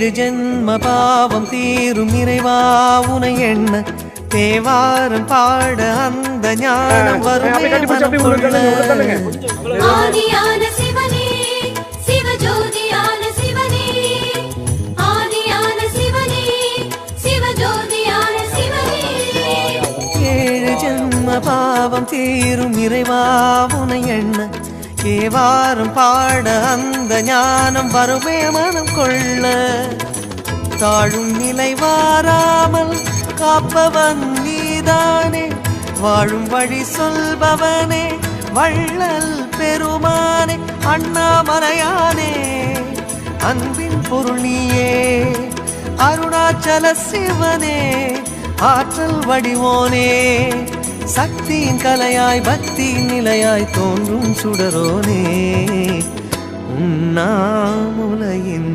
ஏழு ஜென்ம பாவம் தீரும் இறைவா உனை எண்ண தேவாரம் பாட அந்த ஞானம் வருமே மனம் கொள்ள. ஆதியான சிவனே சிவஜோதியான சிவனே ஆதியான சிவனே சிவஜோதியான சிவனே ஏழு ஜென்ம பாவம் தீரும் இறைவா உனை எண்ண தேவாரம் பாட அந்த ஞானம் வருமே மனம் கொள்ள. தாழும் நிலை வாராமல் காப்பவன் நீதானே வாழும் வழி சொல்பவனே வள்ளல் பெருமானே அண்ணாமலையானே அன்பின் பொருள் நீயே அருணாச்சல சிவனே ஆற்றல் வடிவோனே சக்தியின் கலையாய் பக்தியின் நிலையாய் தோன்றும் சுடரோனே உண்ணாமுலையின்